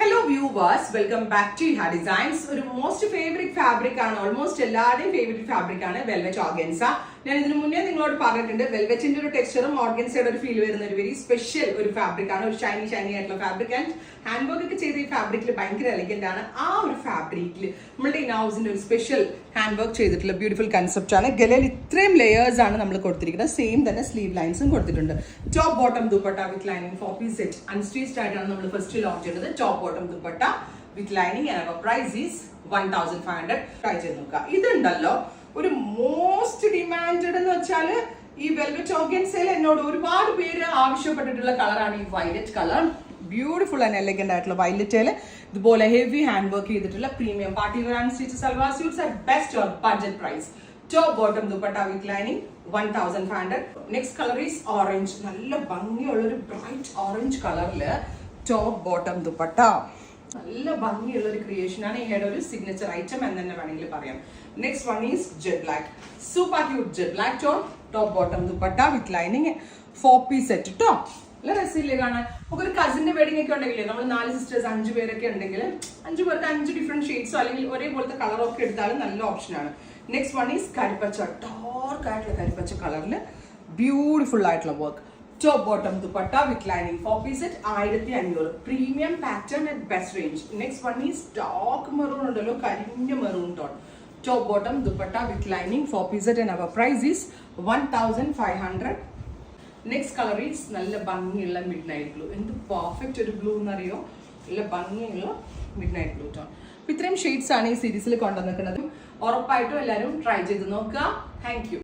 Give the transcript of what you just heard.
Hello viewers, welcome back to Iha Designs. ഒരു most favourite fabric ആണ്, almost എല്ലാവരുടെയും favourite fabric ആണ് velvet organza. ഞാൻ ഇതിനു മുന്നേ നിങ്ങളോട് പറഞ്ഞിട്ടുണ്ട്, വെൽവെറ്റിന്റെ ഒരു ടെക്സ്ചറും ഓർഗൻസയുടെ ഒരു ഫീൽ വരുന്ന ഒരു വെരി സ്പെഷ്യൽ ഒരു ഫാബ്രിക് ആണ്, ഒരു ഷൈനി ആയിട്ടുള്ള ഫാബ്രിക്. ആൻഡ് ഹാൻഡ് വർക്ക് ഒക്കെ ചെയ്ത ഈ ഫാബ്രിക്കിൽ ഭയങ്കര എലഗന്റ് ആണ്. ആ ഒരു ഫാബ്രിക്കിൽ നമ്മളുടെ ഇൻ ഹൗസിന്റെ ഒരു സ്പെഷ്യൽ ഹാൻഡ് വർക്ക് ചെയ്തിട്ടുള്ള ബ്യൂട്ടിഫുൾ കൺസെപ്റ്റ് ആണ്. ഗലയിൽ ഇത്രയും ലെയേഴ്സ് ആണ് നമ്മൾ കൊടുത്തിരിക്കുന്നത്. സെയിം തന്നെ സ്ലീവ് ലൈൻസും കൊടുത്തിട്ടുണ്ട്. Top bottom dupatta with lining 4 piece set unstitched ആയിട്ടാണ് നമ്മൾ ഫസ്റ്റ് ലോഞ്ച് ചെയ്തത്. Top bottom dupatta with lining and our price is 1500. Try ചെയ്ത് നോക്കുക. ഇതുണ്ടല്ലോ ഒരു മോസ്റ്റ് ഡിമാൻഡഡ് എന്ന് വെച്ചാൽ ഈ വെൽവെറ്റ് ഓർഗൻസയിൽ എന്നോട് ഒരുപാട് പേര് ആവശ്യപ്പെട്ടിട്ടുള്ള കളറാണ് ഈ violet colour. Beautiful and elegant ആയിട്ടുള്ള വയലറ്റില് ഇതുപോലെ ഹെവി ഹാൻഡ് വർക്ക് ചെയ്തിട്ടുള്ള premium party wear and stitch salwar suits are best our budget price. Top bottom dupatta with lining 1500. Next colour is orange. നല്ല ഭംഗിയുള്ള ഒരു ബ്രൈറ്റ് ഓറഞ്ച് കളറില് ടോപ്പ് ബോട്ടം ദുപ്പട്ട. നല്ല ഭംഗിയുള്ള ഒരു ക്രിയേഷൻ ആണ്. ഇവയുടെ ഒരു സിഗ്നേച്ചർ ഐറ്റം എന്ന് തന്നെ വേണമെങ്കിൽ പറയാം. Next one is jet black. Super cute jet black tone top bottom dupatta with lining 4 piece set ട്ടോ. നല്ല രസമില്ലേ കാണാൻ? നമുക്ക് ഒരു കസിന്റെ വെഡിങ് ഒക്കെ ഉണ്ടെങ്കിലേ, നമ്മൾ 4 സിസ്റ്റേഴ്സ് 5 പേരൊക്കെ ഉണ്ടെങ്കിൽ 5 പേർക്ക് 5 ഡിഫറെന്റ് ഷെയ്ഡ്സോ അല്ലെങ്കിൽ ഒരേപോലത്തെ കളറൊക്കെ എടുത്താലും നല്ല ഓപ്ഷനാണ്. നെക്സ്റ്റ് വൺ ഈസ് കരിപ്പച്ച. ഡാർക്ക് ആയിട്ടുള്ള കരിപ്പച്ച കളറിൽ ബ്യൂട്ടിഫുൾ ആയിട്ടുള്ള work. Top bottom dupatta with lining 4 piece set 1500. Premium pattern at best range. Next one is dark maroon ഉണ്ടല്ലോ, കരിഞ്ഞ maroon tone. Top bottom dupatta with lining 4 piece set and our price is 1500. Next colour is നല്ല ഭംഗിയുള്ള midnight blue. എന്ത് perfect ഒരു blue എന്നറിയോ, നല്ല ഭംഗിയുള്ള midnight blue tone. ഇത്രയും ഷെയ്ഡ്സ് ആണ് ഈ സീരീസിൽ കൊണ്ടുവന്നിരിക്കുന്നത്. ഉറപ്പായിട്ടും എല്ലാവരും ട്രൈ ചെയ്ത് നോക്കുക. Thank you.